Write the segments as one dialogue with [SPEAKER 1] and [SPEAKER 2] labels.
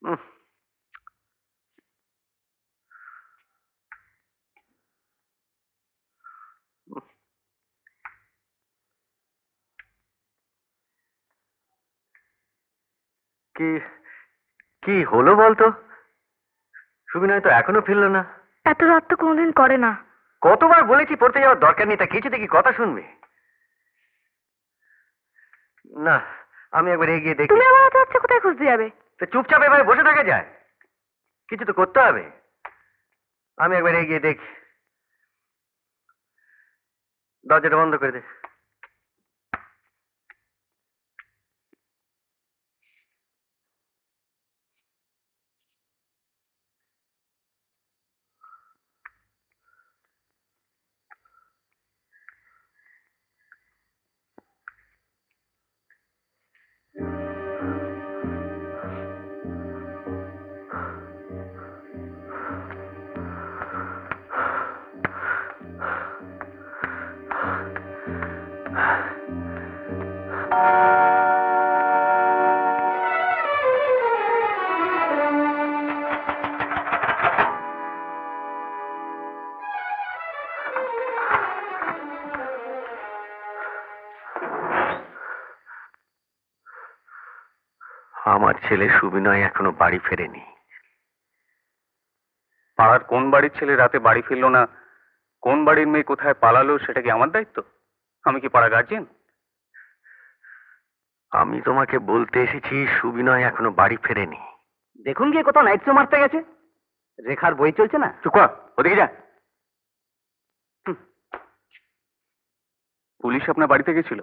[SPEAKER 1] উম, উম, কি কি হলো বলতো? সুবিনয় তো এখনো ফিরলো না।
[SPEAKER 2] এত রাত তো কোনোদিন করে না।
[SPEAKER 1] কতবার বলেছি পড়তে যাওয়ার দরকার নেই, তা কিছুতে কি কথা শুনবে? না, আমি একবার এগিয়ে দেখি।
[SPEAKER 2] তুমি আবার এত রাত্রে কোথায় খুঁজতে যাবে?
[SPEAKER 1] তো চুপচাপ এভাবে বসে থাকা যায়? কিছু তো করতে হবে। আমি একবার এগিয়ে দেখি। দরজাটা বন্ধ করে দে। আমার ছেলে সুবিনয় এখনো বাড়ি ফেরেনি।
[SPEAKER 3] পাড়ার কোন বাড়ির ছেলে রাতে বাড়ি ফিরলো না, কোন বাড়ির মেয়ে কোথায় পালালো, সেটা কি আমার দায়িত্ব? আমি কি পাড়া গার্জিয়ান?
[SPEAKER 1] আমি তোমাকে বলতে এসেছি সুবিনয় এখনো বাড়ি ফেরেনি।
[SPEAKER 4] দেখুন গিয়ে কোথাও নাইট শো মারতে গেছে। রেখার বই চলছে না।
[SPEAKER 3] চুপ কর, ওদিকে যা। পুলিশ আপনার বাড়িতে গেছিল,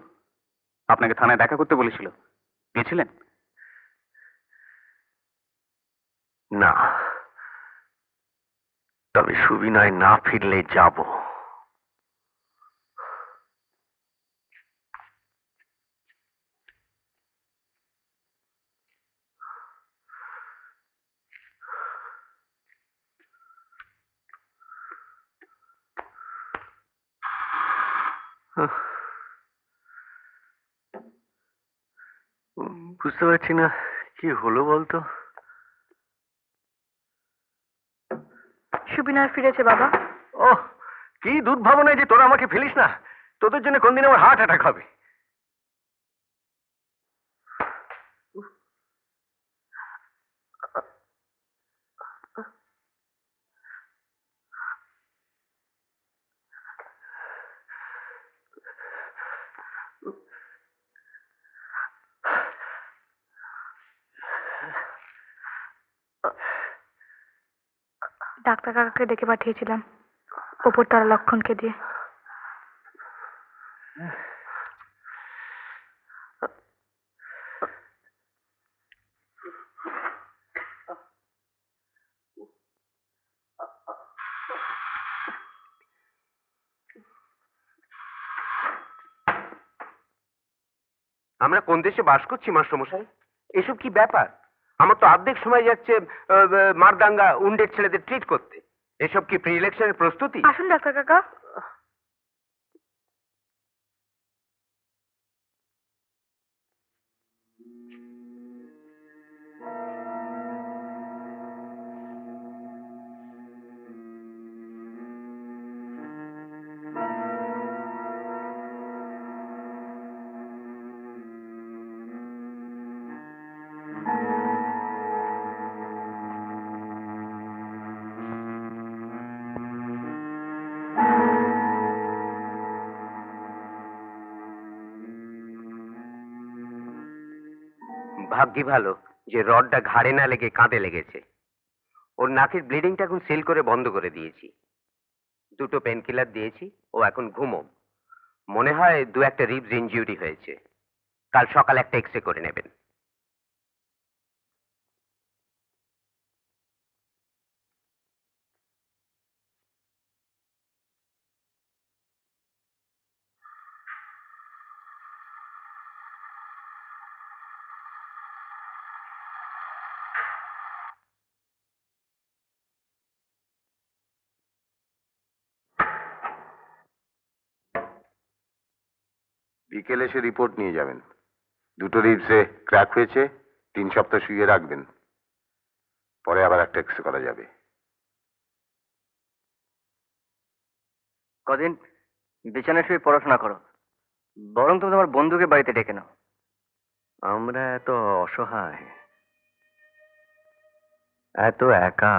[SPEAKER 3] আপনাকে থানায় দেখা করতে বলেছিল, গেছিলেন?
[SPEAKER 1] না, তবে সুবিনয় না ফিরলে যাব। বুঝতে পারছি না কি হলো বলতো।
[SPEAKER 2] সুবিনয় ফিরেছে বাবা।
[SPEAKER 1] ওহ, কি দুর্ভাবনায় যে তোরা আমাকে ফেলিস না। তোদের জন্য কোনদিন আমার হার্ট অ্যাটাক হবে।
[SPEAKER 2] ডাক্তার কাকাকে ডেকে পাঠিয়েছিলাম, ওপর তারা লক্ষণকে দিয়ে।
[SPEAKER 4] আমরা কোন দেশে বাস করছি মাস্টারমশাই? এসব কি ব্যাপার? আমার তো অর্ধেক সময় যাচ্ছে মারদাঙ্গা উন্ডের ছেলেদের ট্রিট করতে। এসব কি প্রি ইলেকশনের প্রস্তুতি?
[SPEAKER 2] আসুন ডাক্তার কাকা।
[SPEAKER 4] ভাগ্যি ভালো যে রডটা ঘাড়ে না লেগে কাঁধে লেগেছে। ওর নাকের ব্লিডিংটা এখন সিল করে বন্ধ করে দিয়েছি। দুটো পেন কিলার দিয়েছি, ও এখন ঘুমো। মনে হয় দু একটা রিবস ইনজিউরি হয়েছে। কাল সকালে একটা এক্সরে করে নেবেন।
[SPEAKER 5] বিকেলে এসে রিপোর্ট নিয়ে যাবেন। দুটো রিবসে ক্র্যাক হয়েছে, 3 সপ্তাহ শুয়ে রাখবেন। পরে আবার একটা এক্স করা যাবে।
[SPEAKER 1] কদিন বিছানায় শুয়ে পড়াশোনা করো, বরং তুমি তোমার বন্ধুকে বাড়িতে ডেকে নাও। আমরা এত অসহায়, এত একা,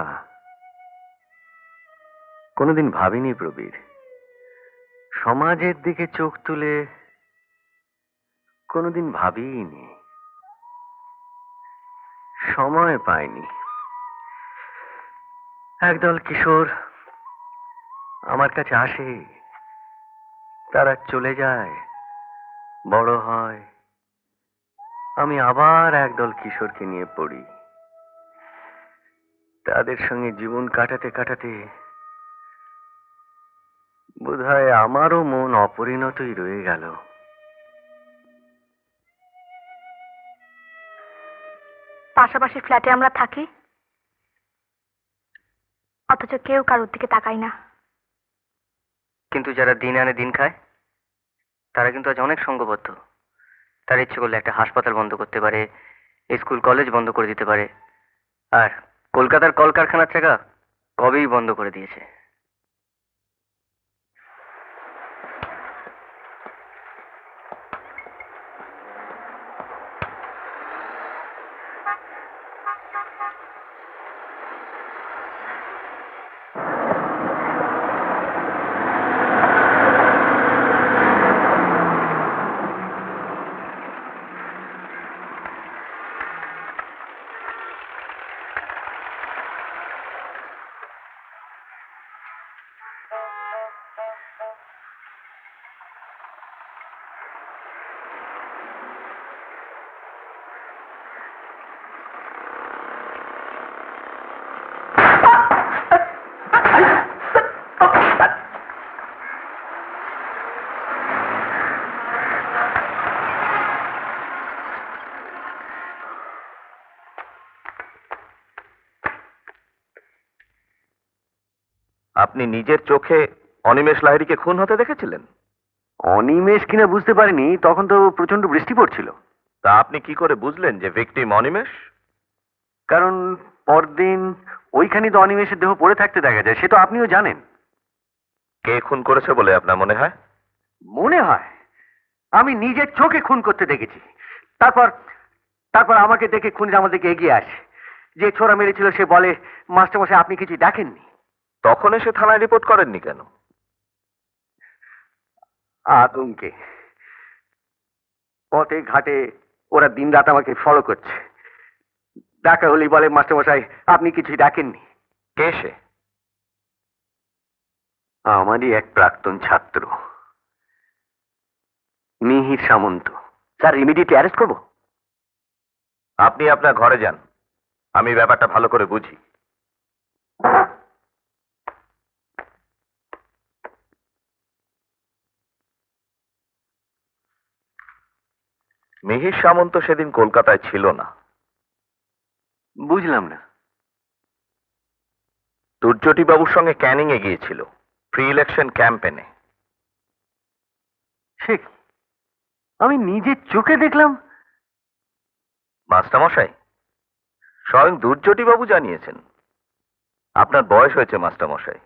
[SPEAKER 1] কোনোদিন ভাবিনি প্রবীর। সমাজের দিকে চোখ তুলে কোনোদিন ভাবিনি, সময় পাইনি। একদল কিশোর আমার কাছে আসে, তারা চলে যায়, বড় হয়, আমি আবার একদল কিশোরকে নিয়ে পড়ি। তাদের সঙ্গে জীবন কাটাতে কাটাতে বোধহয় আমারও মন অপরিণতই রয়ে গেল।
[SPEAKER 2] পাশাপাশি ফ্ল্যাটে আমরা থাকি, অথচ কেউ কারোর দিকে তাকাই না।
[SPEAKER 1] কিন্তু যারা দিন আনে দিন খায়, তারা কিন্তু আজ অনেক সঙ্গবদ্ধ। তারা ইচ্ছে করলে একটা হাসপাতাল বন্ধ করতে পারে, স্কুল কলেজ বন্ধ করে দিতে পারে, আর কলকাতার কলকারখানার চাকা কবেই বন্ধ করে দিয়েছে।
[SPEAKER 5] আপনি নিজের চোখে অনিমেষ লাহিড়ীকে খুন হতে দেখেছিলেন?
[SPEAKER 1] অনিমেষ কিনা বুঝতে পারিনি, তখন তো প্রচন্ড বৃষ্টি পড়ছিল।
[SPEAKER 5] তা আপনি কি করে বুঝলেন যে ভিকটিম অনিমেষ?
[SPEAKER 1] কারণ পরদিন ওইখানেই তো অনিমেষের দেহ পড়ে থাকতে দেখা যায়, সে তো আপনিও জানেন।
[SPEAKER 5] কে খুন করেছে বলে আপনার মনে হয়?
[SPEAKER 1] মনে হয় আমি নিজের চোখে খুন করতে দেখেছি। তারপর তারপর আমাকে দেখে খুনিরা আমাদেরকে এগিয়ে আসে। যে ছোরা মেরেছিল সে বলে, মাস্টারমশাই আপনি কিছু দেখেননি।
[SPEAKER 5] তখন এসে থানায় রিপোর্ট করেননি কেন?
[SPEAKER 1] আতঙ্কে, পথে ঘাটে ওরা দিনরাত আমাকে ফলো করছে। ডাকা হলেই বলে, মাস্টারমশাই আপনি কিছুই দেখেননি।
[SPEAKER 5] কে সে?
[SPEAKER 1] আমারই এক প্রাক্তন ছাত্র, মিহির সামন্ত। স্যার, ইমিডিয়েটলি অ্যারেস্ট করবো?
[SPEAKER 5] আপনি আপনার ঘরে যান, আমি ব্যাপারটা ভালো করে বুঝি। মিহির সামন্ত সেদিন কলকাতায় ছিল না।
[SPEAKER 1] বুঝলাম না।
[SPEAKER 5] দুর্যটি বাবুর সঙ্গে ক্যানিং এ গিয়েছিল, প্রি ইলেকশন ক্যাম্পেনে।
[SPEAKER 1] সে কি? আমি নিজের চোখে দেখলাম।
[SPEAKER 5] মাস্টারমশাই, স্বয়ং দুর্যটি বাবু জানিয়েছেন। আপনার বয়স হয়েছে মাস্টারমশাই,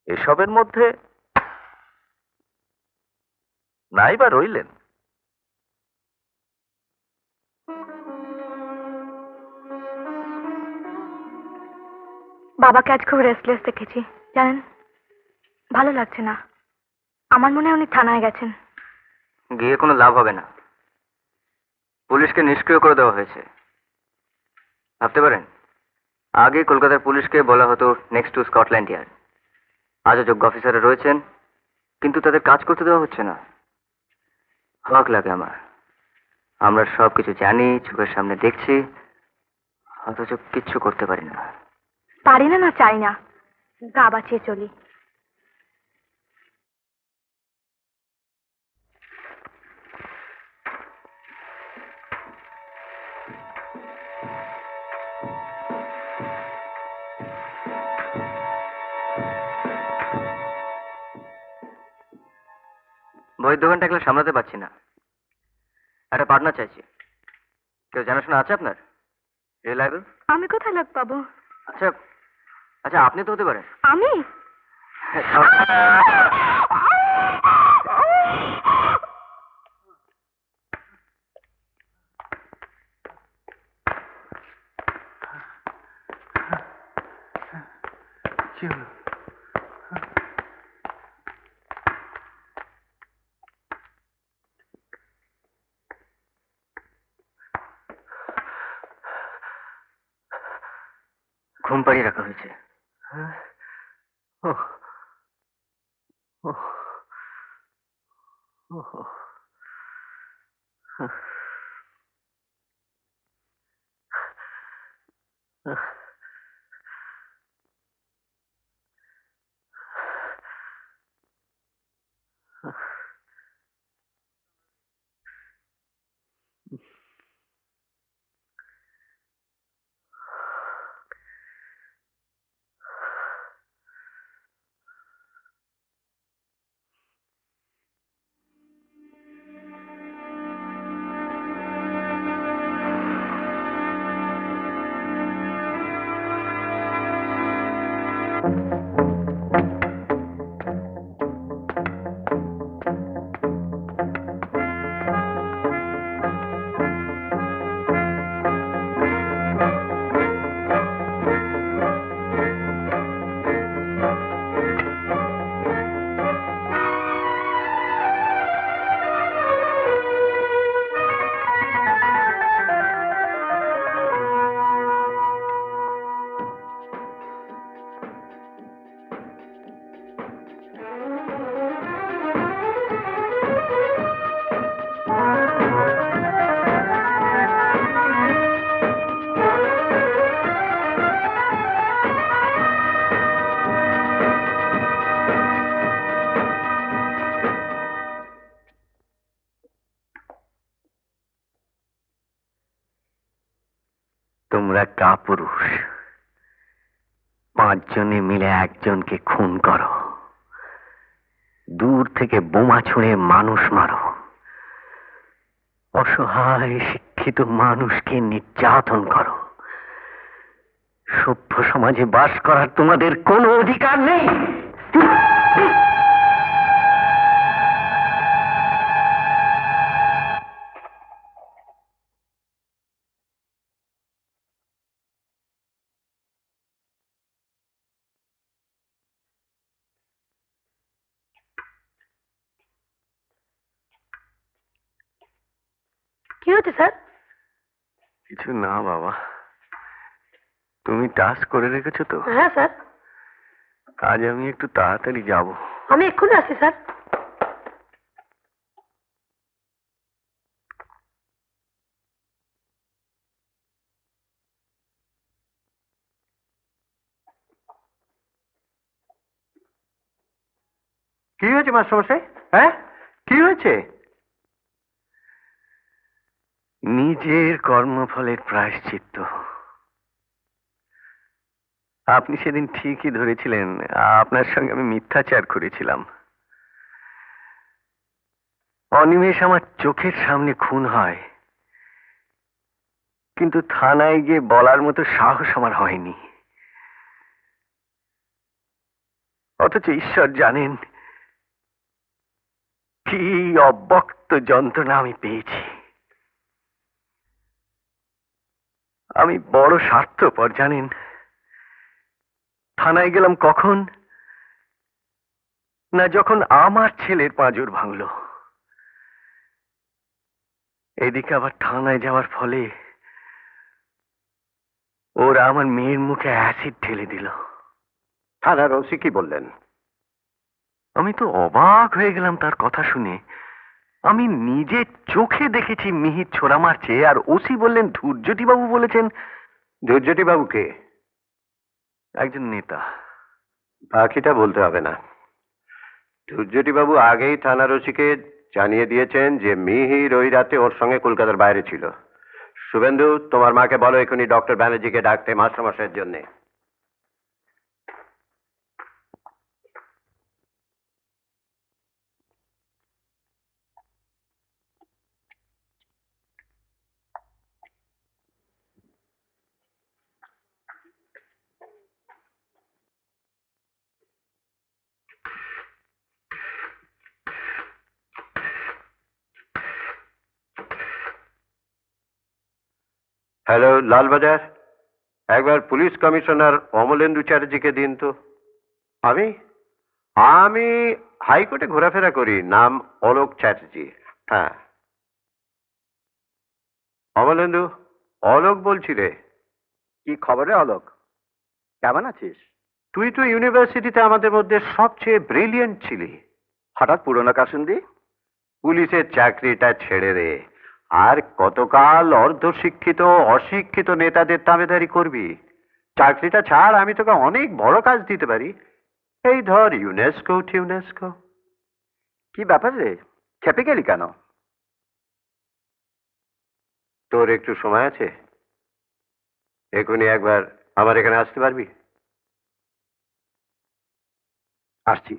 [SPEAKER 5] এসবের মধ্যে নাই বা রইলেন।
[SPEAKER 2] বাবাকে আজ খুব রেস্টলেস দেখেছি, জানেন, ভালো লাগছে না। আমার মনে হয় উনি থানায় গেছেন।
[SPEAKER 1] গিয়ে কোনো লাভ হবে না, পুলিশকে নিষ্ক্রিয় করে দেওয়া হয়েছে। ভাবতে পারেন, আগে কলকাতার পুলিশকে বলা হতো নেক্সট টু স্কটল্যান্ড ইয়ার্ড। আজও যোগ্য অফিসাররা রয়েছেন, কিন্তু তাদের কাজ করতে দেওয়া হচ্ছে না। হক লাগে আমার। আমরা সব কিছু জানি, চোখের সামনে দেখছি, অথচ কিচ্ছু করতে পারি না।
[SPEAKER 2] পারি না না চাই না, গা বাঁচিয়ে চলি।
[SPEAKER 1] বইয়ের দোকানটা একলা সামলাতে পারছি না, একটা পার্টনার চাইছি। কেউ জানাশোনা আছে আপনার, রিলায়েবল?
[SPEAKER 2] আমি কোথায় লোক পাবো?
[SPEAKER 1] আচ্ছা আচ্ছা, আপনি তো হতে পারেন।
[SPEAKER 2] আমি?
[SPEAKER 3] কি হলো?
[SPEAKER 1] ঘুম পাড়িয়ে রাখা হয়েছে।
[SPEAKER 3] ওহ, ওহ, ওহ,
[SPEAKER 4] তোমরা কাপুরুষ, 5 জনে মিলে একজনকে খুন করো, দূর থেকে বোমা ছুঁড়ে মানুষ মারো, অসহায় শিক্ষিত মানুষকে নির্যাতন করো। সভ্য সমাজে বাস করার তোমাদের কোনো অধিকার নেই।
[SPEAKER 2] কি হচ্ছে স্যার?
[SPEAKER 4] কিছু না বাবা, তুমি টাস্ক করে রেখেছো তো?
[SPEAKER 2] হ্যাঁ স্যার,
[SPEAKER 4] আজ আমি একটু তাড়াতাড়ি যাব।
[SPEAKER 2] আমি এক্ষুনি আসছি স্যার।
[SPEAKER 4] কি হয়েছে মাস্টারমশাই? হ্যাঁ, কি হয়েছে? নিজের কর্মফলের প্রায়শ্চিত্ত। আপনি সেদিন ঠিকই ধরেছিলেন, আপনার সঙ্গে আমি মিথ্যাচার করেছিলাম। অনিমেষ আমার চোখের সামনে খুন হয়, কিন্তু থানায় গিয়ে বলার মতো সাহস আমার হয়নি। অথচ ঈশ্বর জানেন কি অব্যক্ত যন্ত্রণা আমি পেয়েছি। আমি বড় স্বার্থপর জানেন। থানায় গেলাম কখন? না যখন আমার ছেলের পাঁজর ভাঙল। এদিকে আবার থানায় যাওয়ার ফলে ওরা আমার মেয়ের মুখে অ্যাসিড ঢেলে দিল। থানার ওসি কি বললেন? আমি তো অবাক হয়ে গেলাম তার কথা শুনে। আমি নিজে চোখে দেখেছি মিহির ছোড়া মারছে, আর ওসি বললেন ধূর্যটি বাবু বলেছেন। ধূর্যটি বাবু কে? একজন নেতা। বাকিটা বলতে হবে না। ধূর্যটি বাবু আগেই থানার ওসিকে জানিয়ে দিয়েছেন যে মিহির ওই রাতে ওর সঙ্গে কলকাতার বাইরে ছিল। শুভেন্দু, তোমার মাকে বলো এখনই ডক্টর ব্যানার্জিকে ডাকতে মাস্টারমশাইয়ের জন্যে।
[SPEAKER 6] হ্যালো লালবাজার, একবার পুলিশ কমিশনার অমলেন্দু চ্যাটার্জিকে দিন তো। আমি আমি হাইকোর্টে ঘোরাফেরা করি, নাম অলোক চ্যাটার্জি। হ্যাঁ, অমলেন্দু, অলোক বলছি রে।
[SPEAKER 7] কি খবরে অলোক? কেমন আছিস?
[SPEAKER 6] তুই তো ইউনিভার্সিটিতে আমাদের মধ্যে সবচেয়ে ব্রিলিয়েন্ট ছিলি।
[SPEAKER 7] হঠাৎ পুরনো কাসুন্দি?
[SPEAKER 6] পুলিশের চাকরিটা ছেড়ে দে, আর কতকাল অর্ধশিক্ষিত অশিক্ষিত নেতাদের তাবেদারি করবি? চাকরিটা ছাড়, আমি তোকে অনেক বড় কাজ দিতে পারি। এই ধর ইউনেস্কো টিউনেস্কো।
[SPEAKER 7] কি ব্যাপার রে, খেপে গেলি কেন?
[SPEAKER 6] তোর একটু সময় আছে? এখনই একবার আমার এখানে আসতে পারবি?
[SPEAKER 7] আসছি।